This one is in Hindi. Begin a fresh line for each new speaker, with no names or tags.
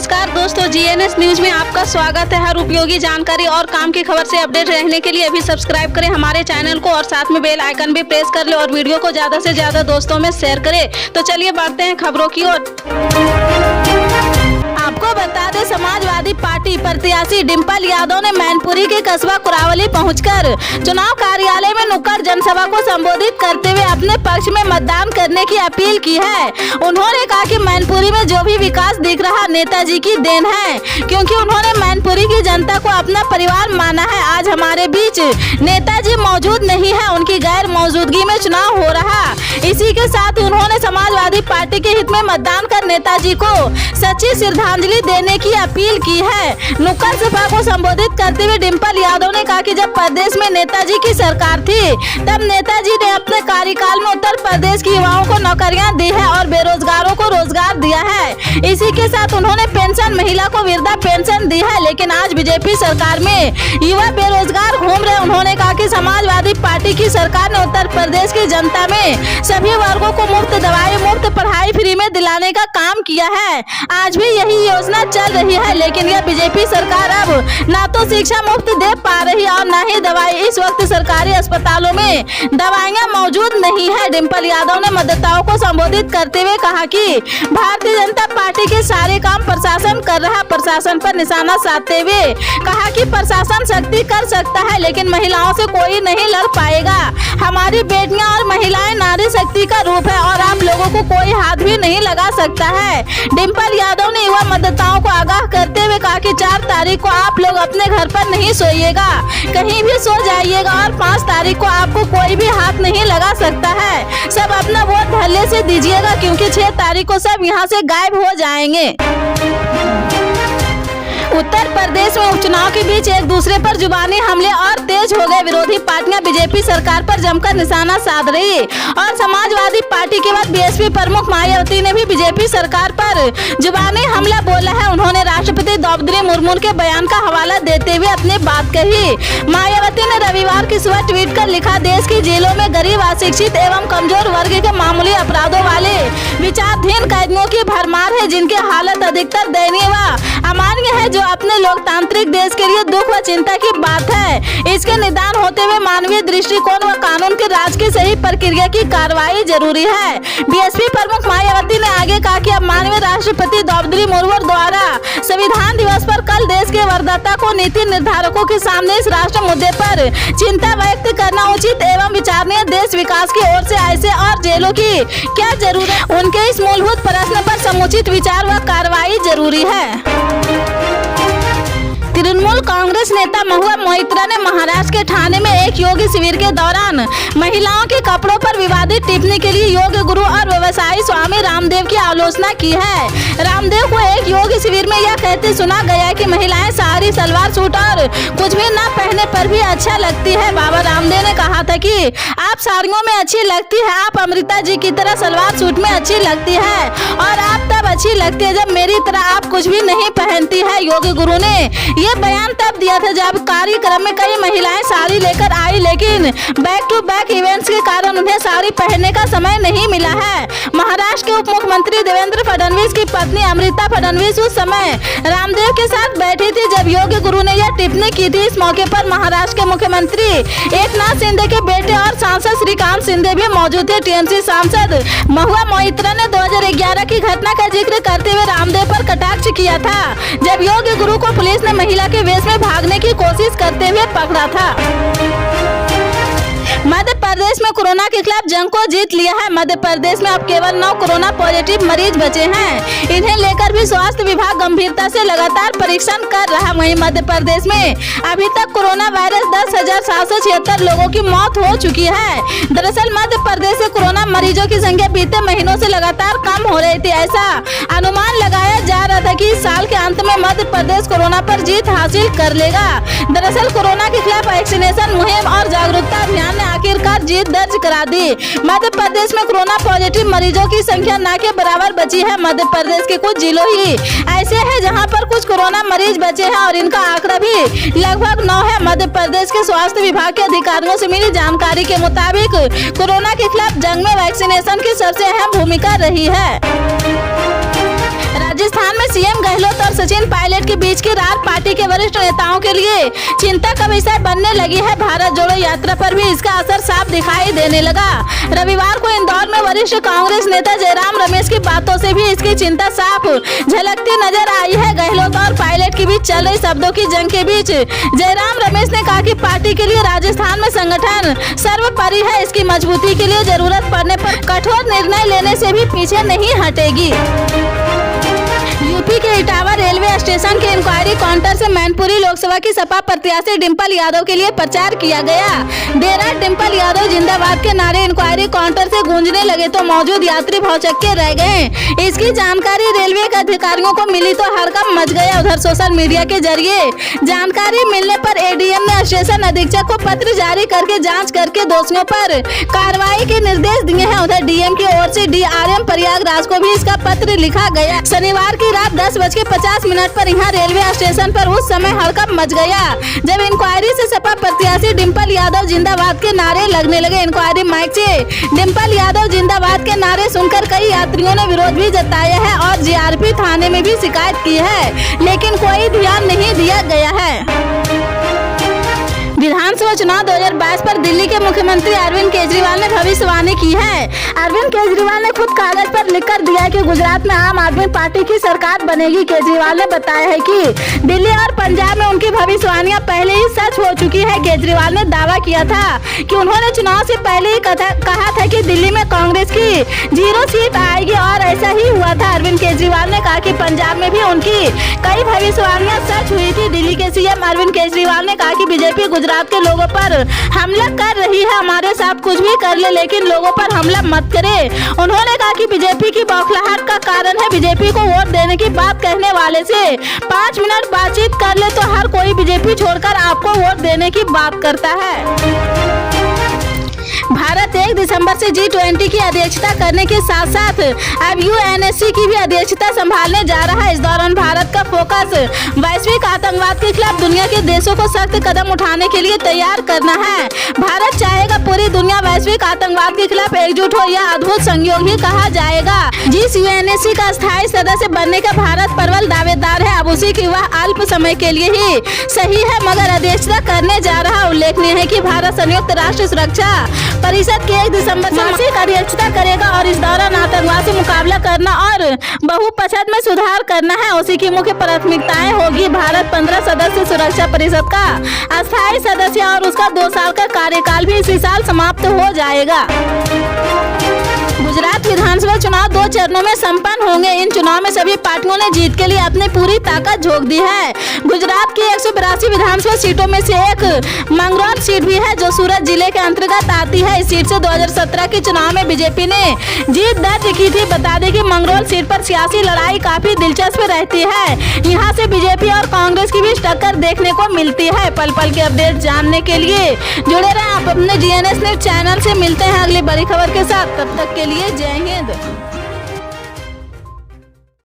नमस्कार दोस्तों, जीएनएस न्यूज में आपका स्वागत है। हर उपयोगी जानकारी और काम की खबर से अपडेट रहने के लिए अभी सब्सक्राइब करें हमारे चैनल को और साथ में बेल आइकन भी प्रेस कर ले और वीडियो को ज्यादा से ज्यादा दोस्तों में शेयर करें। तो चलिए बढ़ते हैं खबरों की ओर। आपको बता दें, समाजवादी पार्टी प्रत्याशी डिंपल यादव ने मैनपुरी के कस्बा कुरावली पहुंचकर चुनाव कार्यालय में नुक्कड़ जनसभा को संबोधित करते हुए अपने पक्ष में मतदान करने की अपील की है। उन्होंने कहा कि मैनपुरी में जो भी विकास दिख रहा नेताजी की देन है, क्योंकि उन्होंने मैनपुरी की जनता को अपना परिवार माना है। आज हमारे बीच नेताजी मौजूद नहीं है, उनकी गैर मौजूदगी में चुनाव हो रहा। इसी के साथ उन्होंने समाजवादी पार्टी के हित में मतदान कर नेताजी को सच्ची श्रद्धांजलि देने की अपील की है। नुक्कड़ सभा को संबोधित करते हुए डिंपल यादव ने कहा कि जब प्रदेश में नेताजी की सरकार थी तब नेताजी ने अपने कार्यकाल में उत्तर प्रदेश के युवाओं को नौकरियां दी है और बेरोजगारों को रोजगार दिया है। इसी के साथ उन्होंने पेंशन, महिला को वृद्धा पेंशन दी है। लेकिन आज बीजेपी सरकार में युवा बेरोजगार घूम रहे। उन्होंने कहा कि समाजवादी पार्टी की सरकार ने उत्तर प्रदेश की जनता में सभी वर्गों को मुफ्त दवाई, मुफ्त पढ़ाई फ्री में दिलाने का काम किया है। आज भी यही योजना चल रही है, लेकिन यह बीजेपी सरकार अब ना तो शिक्षा मुफ्त दे पा रही और ना ही दवाई। इस वक्त सरकारी अस्पतालों में दवाइयां मौजूद नहीं है। डिंपल यादव ने मतदाताओं को संबोधित करते हुए कहा कि भारतीय जनता पार्टी के सारे काम प्रशासन कर रहा। प्रशासन पर निशाना साधते हुए कहा कि प्रशासन शक्ति कर सकता है, लेकिन महिलाओं से कोई नहीं लड़ पाएगा। हमारी बेटियां और महिलाएं नारी शक्ति का रूप है और आप लोगों को कोई हाथ भी नहीं लगा सकता है। डिंपल यादव ने युवा मतदाताओं को आगाह करते हुए कहा कि 4 तारीख को आप लोग अपने घर पर नहीं सोइएगा, कहीं भी सो जाइएगा और 5 तारीख को आपको कोई भी हाथ नहीं लगा सकता है। सब अपना वोट धल्ले से दीजिएगा, क्योंकि 6 तारीख को सब यहाँ से गायब हो जाएंगे। उत्तर प्रदेश में उपचुनाव के बीच एक दूसरे पर जुबानी हमले और तेज हो गए। विरोधी पार्टियां बीजेपी सरकार पर जमकर निशाना साध रही और समाजवादी पार्टी के बाद बीएसपी प्रमुख मायावती ने भी बीजेपी सरकार पर जुबानी हमला बोला है। उन्होंने राष्ट्रपति द्रौपदी मुर्मू के बयान का हवाला देते हुए अपनी बात कही। मायावती ने रविवार की सुबह ट्वीट कर लिखा, देश की जेलों में गरीब, अशिक्षित एवं कमजोर वर्ग के मामूली अपराधों वाले विचाराधीन कैदियों की भरमार है, जिनकी हालत अधिकतर दयनीय व अमान्य है, जो अपने लोकतांत्रिक देश के लिए दुख व चिंता की बात है। इसके निदान होते हुए मानवीय दृष्टिकोण व कानून के राज की सही प्रक्रिया की कार्रवाई जरूरी है। बीएसपी प्रमुख मायावती ने आगे कहा कि अब माननीय राष्ट्रपति द्रौपदी मुर्मू द्वारा संविधान दिवस पर कल देश के वरदाता को नीति निर्धारकों के सामने इस राष्ट्र मुद्दे पर चिंता व्यक्त करना उचित एवं विचारणीय। देश विकास की ओर से ऐसे और जेलों की क्या जरूरत, उनके इस मूलभूत प्रश्न पर समुचित विचार व कार्रवाई जरूरी है। तृणमूल कांग्रेस नेता महुआ मोइत्रा ने महाराष्ट्र के ठाणे में एक योग शिविर के दौरान महिलाओं के कपड़ों पर विवादित टिप्पणी के लिए योग गुरु और व्यवसायी स्वामी रामदेव की आलोचना की है। रामदेव को एक योग शिविर में यह कहते सुना गया कि महिलाएं साड़ी, सलवार सूट और कुछ भी न पहने पर भी अच्छा लगती है। बाबा रामदेव ने कहा था कि आप साड़ियों में अच्छी लगती है, आप अमृता जी की तरह सलवार सूट में अच्छी लगती है और आप तब अच्छी लगती है जब मेरी तरह आप कुछ भी नहीं पहनती है। योग गुरु ने ये बयान तब दिया था जब कार्यक्रम में कई महिलाएं साड़ी लेकर आई, लेकिन बैक टू बैक इवेंट्स के कारण उन्हें साड़ी पहनने का समय नहीं मिला है। महाराष्ट्र के उप मुख्यमंत्री देवेंद्र फडणवीस की पत्नी अमृता फडणवीस उस समय रामदेव के साथ बैठी थी जब योग गुरु ने यह टिप्पणी की थी। इस मौके पर महाराष्ट्र के मुख्यमंत्री एकनाथ शिंदे के बेटे और सांसद श्रीकांत शिंदे भी मौजूद थे। टीएमसी सांसद महुआ मोइत्रा ने 2011 की घटना का जिक्र करते हुए रामदेव पर कटाक्ष किया था, जब योग गुरु को पुलिस ने महिला के वेश में भागने की कोशिश करते हुए पकड़ा था। मध्य प्रदेश में कोरोना के खिलाफ जंग को जीत लिया है। मध्य प्रदेश में अब केवल 9 कोरोना पॉजिटिव मरीज बचे हैं। इन्हें लेकर भी स्वास्थ्य विभाग गंभीरता से लगातार परीक्षण कर रहा है। वहीं मध्य प्रदेश में अभी तक कोरोना वायरस 10,776 लोगों की मौत हो चुकी है। दरअसल मध्य प्रदेश से कोरोना मरीजों की संख्या बीते महीनों से लगातार कम हो रही थी। ऐसा अनुमान लगाया जा रहा था कि इस साल के अंत में मध्य प्रदेश कोरोना पर जीत हासिल कर लेगा। दरअसल कोरोना के खिलाफ वैक्सीनेशन मुहिम और जागरूकता अभियान ने आखिरकार जीत दर्ज करा दी। मध्य प्रदेश में कोरोना पॉजिटिव मरीजों की संख्या न के बराबर बची है। मध्य प्रदेश के कुछ जिलों ही ऐसे हैं जहां पर कुछ कोरोना मरीज बचे हैं और इनका आंकड़ा भी लगभग 9 है। मध्य प्रदेश के स्वास्थ्य विभाग के अधिकारियों से मिली जानकारी के मुताबिक कोरोना के खिलाफ जंग में वैक्सीनेशन की सबसे अहम भूमिका रही है। राजस्थान में सीएम गहलोत और सचिन पायलट के बीच की रार पार्टी के वरिष्ठ नेताओं के लिए चिंता का विषय बनने लगी है। भारत जोड़ो यात्रा पर भी इसका असर साफ दिखाई देने लगा। रविवार को इंदौर में वरिष्ठ कांग्रेस नेता जयराम रमेश की बातों से भी इसकी चिंता साफ झलकती नजर आई है। गहलोत और पायलट के बीच चल रही शब्दों की जंग के बीच जयराम रमेश ने कहा कि पार्टी के लिए राजस्थान में संगठन सर्वोपरि है। इसकी मजबूती के लिए जरूरत पड़ने पर कठोर निर्णय लेने से भी पीछे नहीं हटेगी। यूपी के इटावा रेलवे स्टेशन के इंक्वायरी काउंटर से मैनपुरी लोकसभा की सपा प्रत्याशी डिंपल यादव के लिए प्रचार किया गया। देर रात डिंपल यादव जिंदाबाद के नारे इंक्वायरी काउंटर से गूंजने लगे तो मौजूद यात्री भौचक्के रह गए। इसकी जानकारी रेलवे के अधिकारियों को मिली तो हड़कंप मच गया। उधर सोशल मीडिया के जरिए जानकारी मिलने पर एडीएम ने स्टेशन अधीक्षक को पत्र जारी करके जाँच करके दोषियों पर कार्रवाई के निर्देश दिए हैं। उधर डीएम की ओर से डीआरएम प्रयागराज को भी इसका पत्र लिखा गया। शनिवार की रात 10:50 पर यहाँ रेलवे स्टेशन पर उस समय हड़कंप मच गया जब इंक्वायरी से सपा प्रत्याशी डिंपल यादव जिंदाबाद के नारे लगने लगे। इंक्वायरी माइक से डिंपल यादव जिंदाबाद के नारे सुनकर कई यात्रियों ने विरोध भी जताया है और जीआरपी थाने में भी शिकायत की है, लेकिन कोई ध्यान नहीं दिया गया है। विधानसभा चुनाव 2022 पर दिल्ली के मुख्यमंत्री अरविंद केजरीवाल ने भविष्यवाणी की है। अरविंद केजरीवाल ने खुद कागज पर लिखकर दिया है कि गुजरात में आम आदमी पार्टी की सरकार बनेगी। केजरीवाल ने बताया है कि दिल्ली और पंजाब में उनकी भविष्यवाणियां पहले ही सच हो चुकी है। केजरीवाल ने दावा किया था कि उन्होंने चुनाव से पहले ही कहा था कि दिल्ली में कांग्रेस की 0 सीट आएगी और ऐसा ही हुआ था। अरविंद केजरीवाल ने कहा कि पंजाब में भी उनकी कई भविष्यवाणियां सच हुई थी। दिल्ली के सीएम अरविंद केजरीवाल ने कहा कि बीजेपी गुजरात के लोगों पर हमला कर रही है। हमारे साथ कुछ भी कर ले लेकिन लोगों पर हमला मत करे। उन्होंने कहा कि बीजेपी की बौखलाहट का कारण है बीजेपी को वोट देने की बात कहने वाले से 5 मिनट बातचीत कर ले तो हर कोई बीजेपी छोड़कर आपको वोट देने की बात करता है। भारत 1 दिसंबर से G20 की अध्यक्षता करने के साथ साथ अब UNSC की भी अध्यक्षता संभालने जा रहा है। इस दौरान भारत का फोकस वैश्विक आतंकवाद के खिलाफ दुनिया के देशों को सख्त कदम उठाने के लिए तैयार करना है। भारत चाहेगा पूरी दुनिया वैश्विक आतंकवाद के खिलाफ एकजुट हो। यह अद्भुत संयोग ही कहा जाएगा। जिस UNSC का स्थायी सदस्य बनने का भारत प्रबल दावेदार है, अब उसी की वह अल्प समय के लिए ही सही है मगर अध्यक्षता करने जा रहा। उल्लेखनीय है कि भारत संयुक्त राष्ट्र सुरक्षा परिषद के 1 दिसंबर से मासिक अध्यक्षता करेगा और इस दौरान आतंकवाद से मुकाबला करना और बहुपक्षद में सुधार करना है उसी की मुख्य प्राथमिकताएं होगी। भारत 15 सदस्य सुरक्षा परिषद का अस्थायी सदस्य और उसका 2 साल का कार्यकाल भी इसी साल समाप्त हो जाएगा। गुजरात विधानसभा चुनाव 2 चरणों में संपन्न होंगे। इन चुनाव में सभी पार्टियों ने जीत के लिए अपनी पूरी ताकत झोंक दी है। गुजरात की 182 विधानसभा सीटों में से एक मंगरौल सीट भी है जो सूरत जिले के अंतर्गत आती है। इस सीट से 2017 के चुनाव में बीजेपी ने जीत दर्ज की थी। बता दें कि मंगरौल सीट पर सियासी लड़ाई काफी दिलचस्प रहती है। यहाँ से बीजेपी और कांग्रेस की भी टक्कर देखने को मिलती है। पल पल के अपडेट जानने के लिए जुड़े रहें आप अपने DNS न्यूज चैनल से। मिलते हैं अगली बड़ी खबर के साथ, तब तक के लिए जय हिंद।